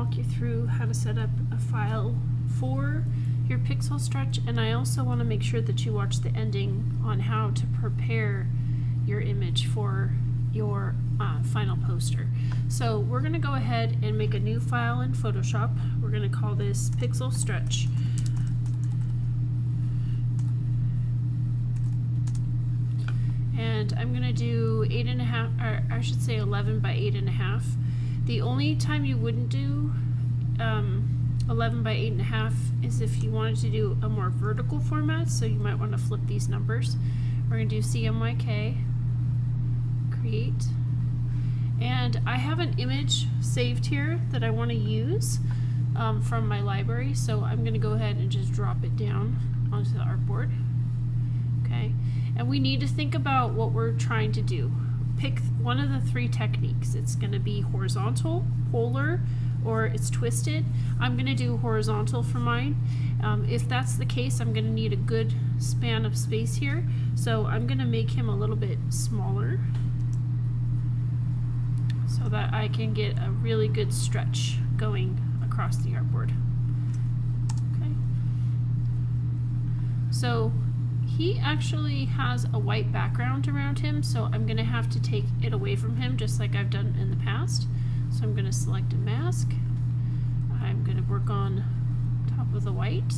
walk you through how to set up a file for your pixel stretch, and I also want to make sure that you watch the ending on how to prepare your image for your final poster. So we're going to go ahead and make a new file in Photoshop. We're going to call this pixel stretch. And I'm going to do 8.5, or I should say 11 by 8.5. The only time you wouldn't do 11 by 8.5 is if you wanted to do a more vertical format, so you might want to flip these numbers. We're going to do CMYK, create, and I have an image saved here that I want to use from my library, so I'm going to go ahead and just drop it down onto the artboard. Okay, and we need to think about what we're trying to do. Pick one of the three techniques. It's going to be horizontal, polar, or it's twisted. I'm going to do horizontal for mine. If that's the case, I'm going to need a good span of space here, so I'm going to make him a little bit smaller so that I can get a really good stretch going across the artboard. Okay. So he actually has a white background around him, so I'm going to have to take it away from him just like I've done in the past. So I'm going to select a mask. I'm going to work on top of the white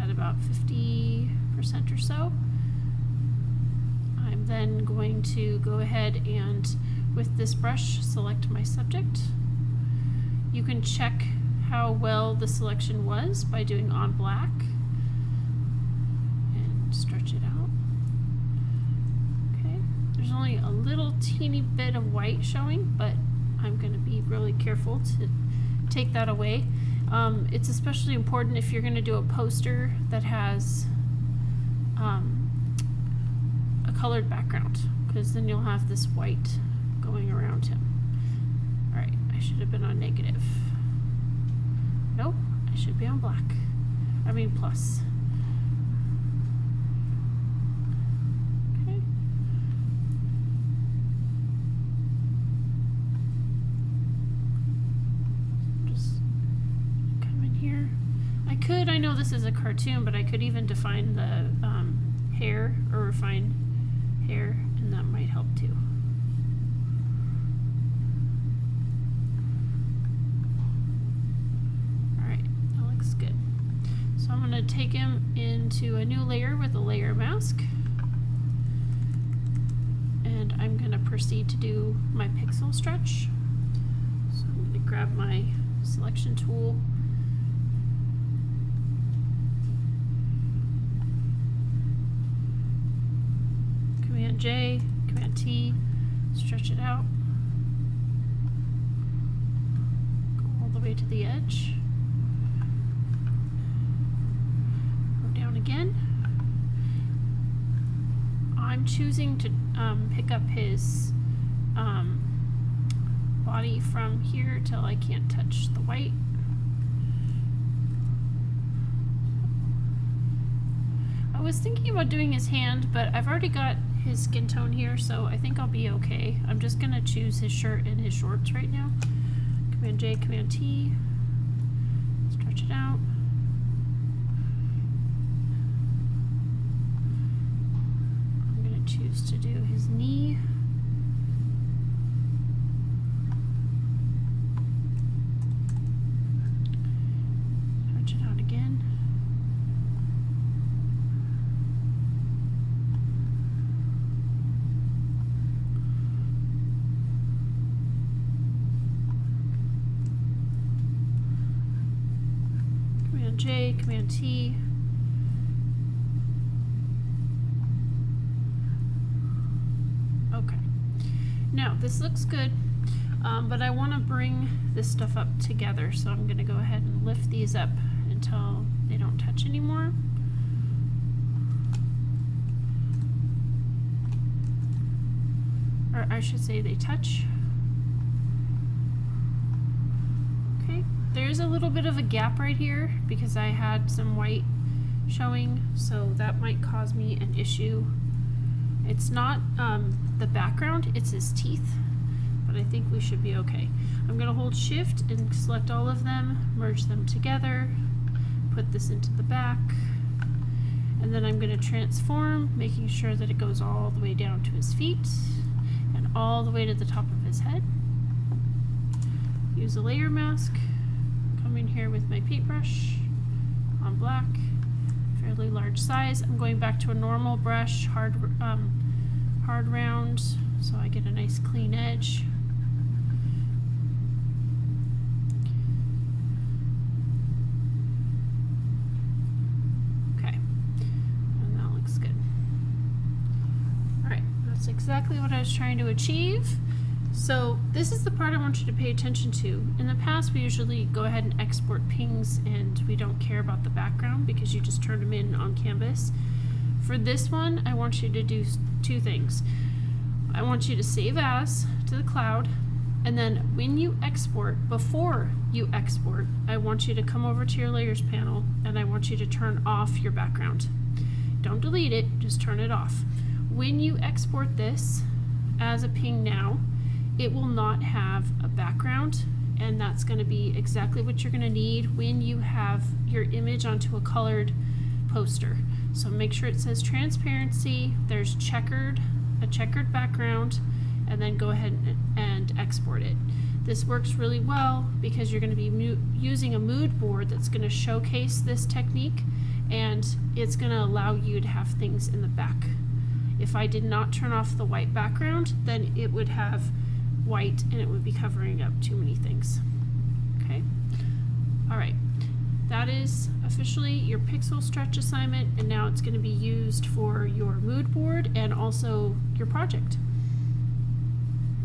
at about 50% or so. I'm then going to go ahead and with this brush select my subject. You can check how well the selection was by doing on black and stretch it out. Okay, there's only a little teeny bit of white showing, but I'm going to be really careful to take that away. It's especially important if you're going to do a poster that has a colored background, because then you'll have this white going around him. Alright, I should have been on negative. Nope, I should be on black. I mean plus. Okay. Just come in here. I know this is a cartoon, but I could even define the hair or refine hair, and that might help too. I'm going to take him into a new layer with a layer mask, and I'm going to proceed to do my pixel stretch. So I'm going to grab my selection tool, Command J, Command T, stretch it out, go all the way to the edge. Again, I'm choosing to pick up his body from here till I can't touch the white. I was thinking about doing his hand, but I've already got his skin tone here, so I think I'll be okay. I'm just going to choose his shirt and his shorts right now. Command J, Command T, stretch it out. Choose to do his knee. Stretch it out again. Command J, Command T. Now this looks good, but I want to bring this stuff up together, so I'm going to go ahead and lift these up until they don't touch anymore. Or I should say they touch. Okay, there's a little bit of a gap right here because I had some white showing, so that might cause me an issue. It's not the background, it's his teeth, but I think we should be okay. I'm going to hold shift and select all of them, merge them together, put this into the back, and then I'm going to transform, making sure that it goes all the way down to his feet and all the way to the top of his head. Use a layer mask, come in here with my paintbrush on black, fairly large size. I'm going back to a normal brush, hard round, so I get a nice clean edge. Okay, and that looks good. All right, that's exactly what I was trying to achieve. So this is the part I want you to pay attention to. In the past, we usually go ahead and export pings and we don't care about the background because you just turn them in on canvas. For this one, I want you to do two things. I want you to save as to the cloud, and then when you export, before you export, I want you to come over to your layers panel and I want you to turn off your background. Don't delete it, just turn it off. When you export this as a ping now, it will not have a background, and that's going to be exactly what you're going to need when you have your image onto a colored poster. So make sure it says transparency, there's a checkered background, and then go ahead and export it. This works really well because you're going to be using a mood board that's going to showcase this technique, and it's going to allow you to have things in the back. If I did not turn off the white background, then it would have white and it would be covering up too many things. Okay, all right, that is officially your pixel stretch assignment, and now it's going to be used for your mood board and also your project.